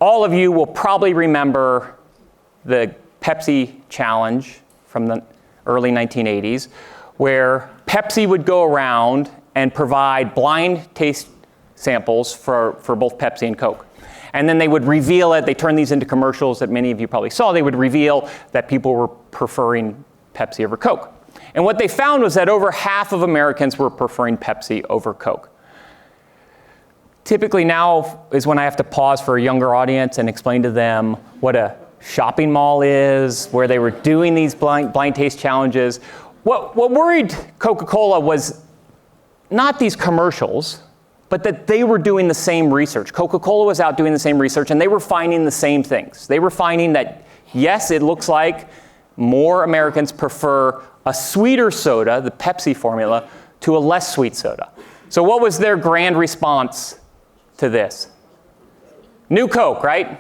all of you will probably remember the Pepsi challenge from the early 1980s, where Pepsi would go around and provide blind taste samples for both Pepsi and Coke. And then they would reveal it. They turned these into commercials that many of you probably saw. They would reveal that people were preferring Pepsi over Coke. And what they found was that over half of Americans were preferring Pepsi over Coke. Typically now is when I have to pause for a younger audience and explain to them what a shopping mall is, where they were doing these blind taste challenges. What worried Coca-Cola was not these commercials, but that they were doing the same research. Coca-Cola was out doing the same research, and they were finding the same things. They were finding that, yes, it looks like more Americans prefer a sweeter soda, the Pepsi formula, to a less sweet soda. So what was their grand response to this? New Coke, right?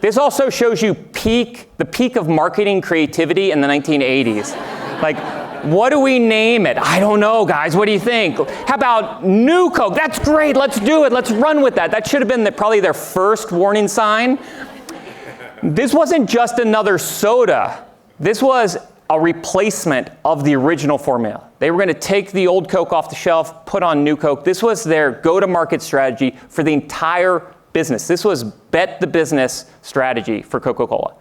This also shows you the peak of marketing creativity in the 1980s. Like, what do we name it? I don't know, guys. What do you think? How about New Coke? That's great. Let's do it. Let's run with that. That should have been probably their first warning sign. This wasn't just another soda. This was a replacement of the original formula. They were going to take the old Coke off the shelf, put on New Coke. This was their go-to-market strategy for the entire business. This was bet the business strategy for Coca-Cola.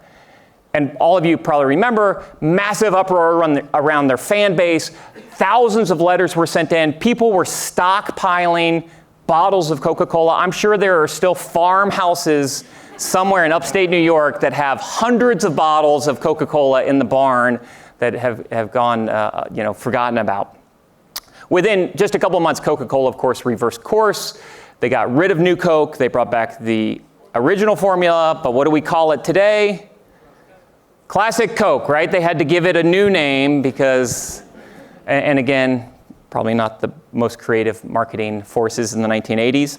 And all of you probably remember, massive uproar around their fan base. Thousands of letters were sent in. People were stockpiling bottles of Coca-Cola. I'm sure there are still farmhouses somewhere in upstate New York that have hundreds of bottles of Coca-Cola in the barn that have gone, forgotten about. Within just a couple of months, Coca-Cola, of course, reversed course. They got rid of New Coke. They brought back the original formula, but what do we call it today? Classic Coke, right? They had to give it a new name because, and again, probably not the most creative marketing forces in the 1980s.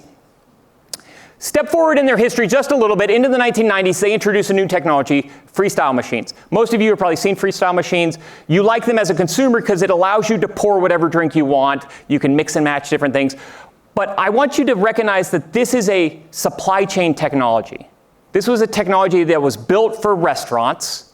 Step forward in their history just a little bit. Into the 1990s, they introduced a new technology, freestyle machines. Most of you have probably seen freestyle machines. You like them as a consumer because it allows you to pour whatever drink you want. You can mix and match different things. But I want you to recognize that this is a supply chain technology. This was a technology that was built for restaurants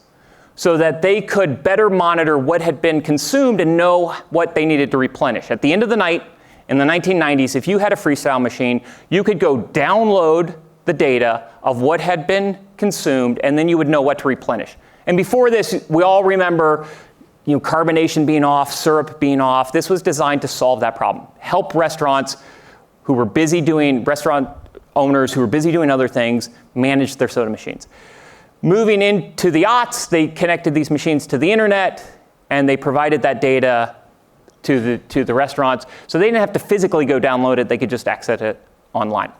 so that they could better monitor what had been consumed and know what they needed to replenish. At the end of the night, in the 1990s, if you had a freestyle machine, you could go download the data of what had been consumed, and then you would know what to replenish. And before this, we all remember carbonation being off, syrup being off. This was designed to solve that problem. Help restaurant owners who were busy doing other things manage their soda machines. Moving into the aughts, they connected these machines to the internet, and they provided that data to the restaurants. So they didn't have to physically go download it. They could just access it online.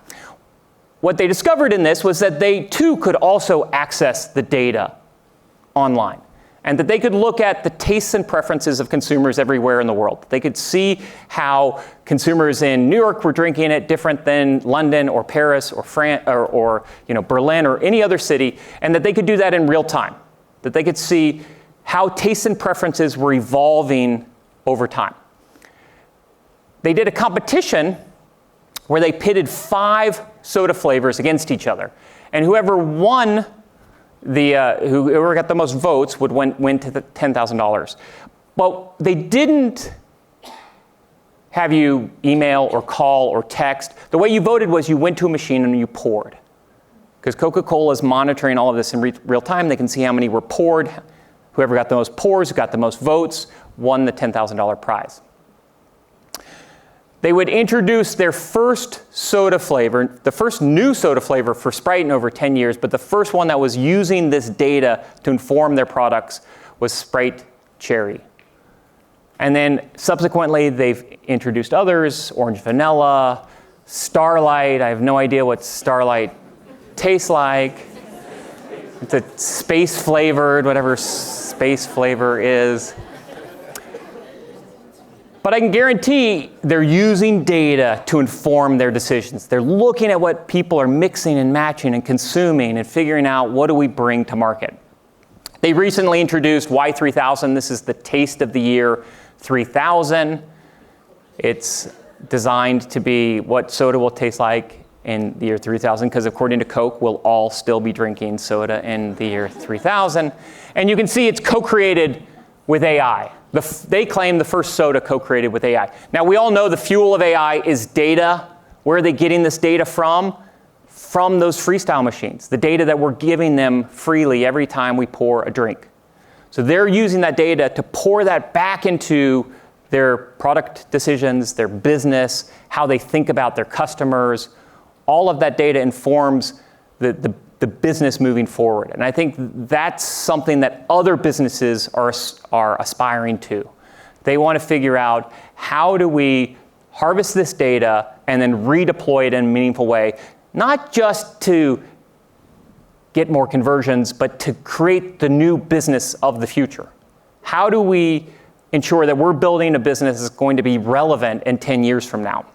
What they discovered in this was that they, too, could also access the data online, and that they could look at the tastes and preferences of consumers everywhere in the world. They could see how consumers in New York were drinking it different than London or Paris or France or Berlin or any other city, and that they could do that in real time. That they could see how tastes and preferences were evolving over time. They did a competition where they pitted 5 soda flavors against each other, and whoever won whoever got the most votes would win to the $10,000. Well, they didn't have you email or call or text. The way you voted was you went to a machine and you poured. Because Coca-Cola is monitoring all of this in real time. They can see how many were poured. Whoever got the most pours, who got the most votes, won the $10,000 prize. They would introduce their first soda flavor, the first new soda flavor for Sprite in over 10 years, but the first one that was using this data to inform their products was Sprite Cherry. And then subsequently, they've introduced others, Orange Vanilla, Starlight. I have no idea what Starlight tastes like. It's a space flavored, whatever space flavor is. But I can guarantee they're using data to inform their decisions. They're looking at what people are mixing and matching and consuming and figuring out what do we bring to market. They recently introduced Y3000. This is the Taste of the Year 3000. It's designed to be what soda will taste like in the year 3000, because according to Coke, we'll all still be drinking soda in the year 3000. And you can see it's co-created with AI. They claim the first soda co-created with AI. Now, we all know the fuel of AI is data. Where are they getting this data from? From those freestyle machines, the data that we're giving them freely every time we pour a drink. So they're using that data to pour that back into their product decisions, their business, how they think about their customers. All of that data informs the business moving forward. And I think that's something that other businesses are aspiring to. They want to figure out, how do we harvest this data and then redeploy it in a meaningful way, not just to get more conversions, but to create the new business of the future. How do we ensure that we're building a business that's going to be relevant in 10 years from now?